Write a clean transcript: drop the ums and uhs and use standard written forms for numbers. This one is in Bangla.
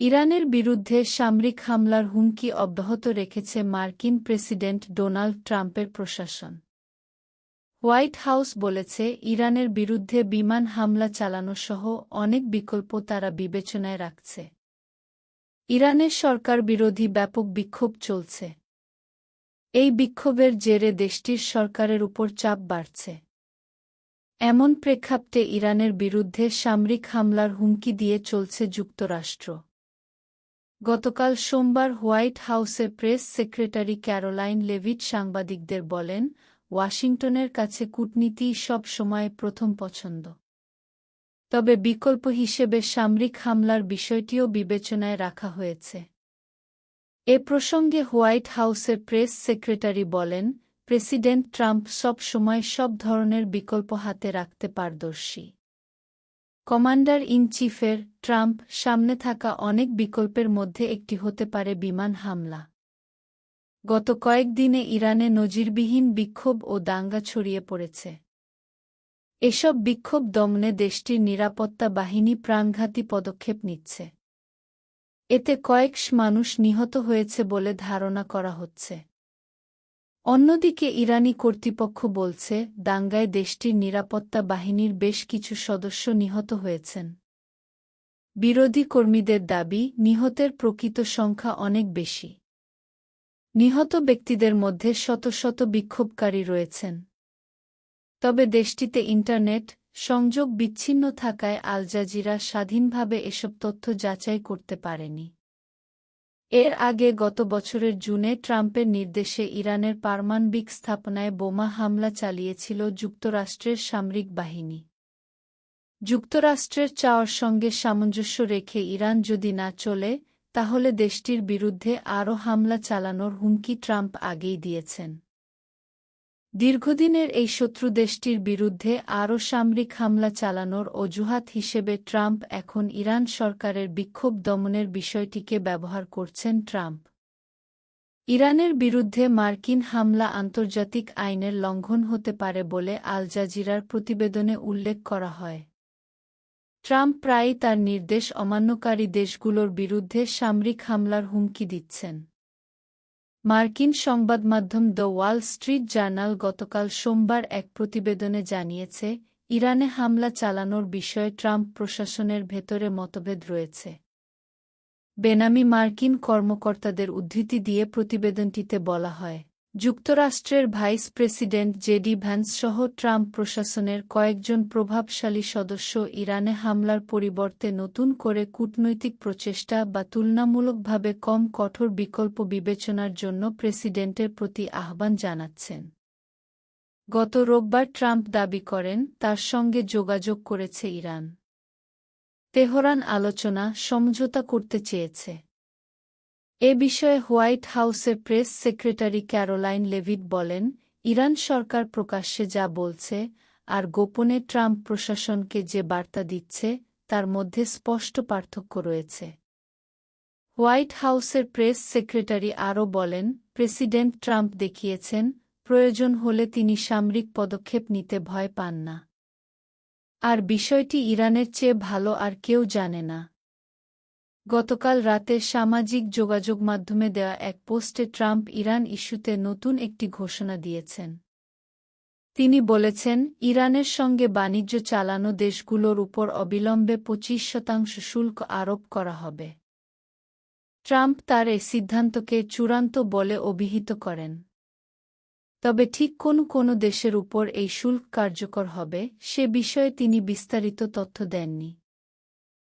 ইরানের বিরুদ্ধে সামরিক হামলার হুমকি অব্যাহত রেখেছে মার্কিন প্রেসিডেন্ট ডোনাল্ড ট্রাম্পের প্রশাসন। হোয়াইট হাউস বলেছে, ইরানের বিরুদ্ধে বিমান হামলা চালানোসহ অনেক বিকল্প তারা বিবেচনায় রাখছে। ইরানের সরকার বিরোধী ব্যাপক বিক্ষোভ চলছে। এই বিক্ষোভের জেরে দেশটির সরকারের উপর চাপ বাড়ছে। এমন প্রেক্ষাপটে ইরানের বিরুদ্ধে সামরিক হামলার হুমকি দিয়ে চলছে যুক্তরাষ্ট্র। গতকাল সোমবার হোয়াইট হাউসের প্রেস সেক্রেটারি ক্যারোলাইন লেভিট সাংবাদিকদের বলেন, ওয়াশিংটনের কাছে কূটনীতিই সব সময় প্রথম পছন্দ। তবে বিকল্প হিসেবে সামরিক হামলার বিষয়টিও বিবেচনায় রাখা হয়েছে। এ প্রসঙ্গে হোয়াইট হাউসের প্রেস সেক্রেটারি বলেন, প্রেসিডেন্ট ট্রাম্প সব সময় সব ধরনের বিকল্প হাতে রাখতে পারদর্শী। কমান্ডার ইন চিফের ট্রাম্প সামনে থাকা অনেক বিকল্পের মধ্যে একটি হতে পারে বিমান হামলা। গত কয়েকদিনে ইরানে নজিরবিহীন বিক্ষোভ ও দাঙ্গা ছড়িয়ে পড়েছে। এসব বিক্ষোভ দমনে দেশটির নিরাপত্তা বাহিনী প্রাণঘাতী পদক্ষেপ নিচ্ছে। এতে কয়েকশ মানুষ নিহত হয়েছে বলে ধারণা করা হচ্ছে। অন্যদিকে ইরানি কর্তৃপক্ষ বলছে, দাঙ্গায় দেশটির নিরাপত্তা বাহিনীর বেশ কিছু সদস্য নিহত হয়েছেন। বিরোধী কর্মীদের দাবি, নিহতের প্রকৃত সংখ্যা অনেক বেশি। নিহত ব্যক্তিদের মধ্যে শত শত বিক্ষোভকারী রয়েছেন। তবে দেশটিতে ইন্টারনেট সংযোগ বিচ্ছিন্ন থাকায় আল জাজিরা স্বাধীনভাবে এসব তথ্য যাচাই করতে পারেনি। এর আগে গত বছরের জুনে ট্রাম্পের নির্দেশে ইরানের পারমাণবিক স্থাপনায় বোমা হামলা চালিয়েছিল যুক্তরাষ্ট্রের সামরিক বাহিনী। যুক্তরাষ্ট্রের চাওয়ার সঙ্গে সামঞ্জস্য রেখে ইরান যদি না চলে, তাহলে দেশটির বিরুদ্ধে আরও হামলা চালানোর হুমকি ট্রাম্প আগেই দিয়েছেন। দীর্ঘদিনের এই শত্রু দেশটির বিরুদ্ধে আরও সামরিক হামলা চালানোর অজুহাত হিসেবে ট্রাম্প এখন ইরান সরকারের বিক্ষোভ দমনের বিষয়টিকে ব্যবহার করছেন। ট্রাম্প ইরানের বিরুদ্ধে মার্কিন হামলা আন্তর্জাতিক আইনের লঙ্ঘন হতে পারে বলে আল জাজিরার প্রতিবেদনে উল্লেখ করা হয়। ট্রাম্প প্রায়ই তার নির্দেশ অমান্যকারী দেশগুলোর বিরুদ্ধে সামরিক হামলার হুমকি দিচ্ছেন। মার্কিন সংবাদমাধ্যম দ্য ওয়াল স্ট্রিট জার্নাল গতকাল সোমবার এক প্রতিবেদনে জানিয়েছে, ইরানে হামলা চালানোর বিষয়ে ট্রাম্প প্রশাসনের ভেতরে মতভেদ রয়েছে। বেনামি মার্কিন কর্মকর্তাদের উদ্ধৃতি দিয়ে প্রতিবেদনটিতে বলা হয়, যুক্তরাষ্ট্রের ভাইস প্রেসিডেন্ট জেডি ভ্যান্স সহ ট্রাম্প প্রশাসনের কয়েকজন প্রভাবশালী সদস্য ইরানে হামলার পরিবর্তে নতুন করে কূটনৈতিক প্রচেষ্টা বা তুলনামূলকভাবে কম কঠোর বিকল্প বিবেচনার জন্য প্রেসিডেন্টের প্রতি আহ্বান জানাচ্ছেন। গত রোববার ট্রাম্প দাবি করেন, তার সঙ্গে যোগাযোগ করেছে ইরান। তেহরান আলোচনা, সমঝোতা করতে চেয়েছে। এ বিষয়ে হোয়াইট হাউসের প্রেস সেক্রেটারি ক্যারোলাইন লেভিট বলেন, ইরান সরকার প্রকাশ্যে যা বলছে আর গোপনে ট্রাম্প প্রশাসনকে যে বার্তা দিচ্ছে, তার মধ্যে স্পষ্ট পার্থক্য রয়েছে। হোয়াইট হাউসের প্রেস সেক্রেটারি আরও বলেন, প্রেসিডেন্ট ট্রাম্প দেখিয়েছেন, প্রয়োজন হলে তিনি সামরিক পদক্ষেপ নিতে ভয় পান না। আর বিষয়টি ইরানের চেয়ে ভালো আর কেউ জানে না। গতকাল রাতে সামাজিক যোগাযোগ মাধ্যমে দেওয়া এক পোস্টে ট্রাম্প ইরান ইস্যুতে নতুন একটি ঘোষণা দিয়েছেন। তিনি বলেছেন, ইরানের সঙ্গে বাণিজ্য চালানো দেশগুলোর উপর অবিলম্বে 25% শুল্ক আরোপ করা হবে। ট্রাম্প তার এই সিদ্ধান্তকে চূড়ান্ত বলে অভিহিত করেন। তবে ঠিক কোন দেশের উপর এই শুল্ক কার্যকর হবে, সে বিষয়ে তিনি বিস্তারিত তথ্য দেননি।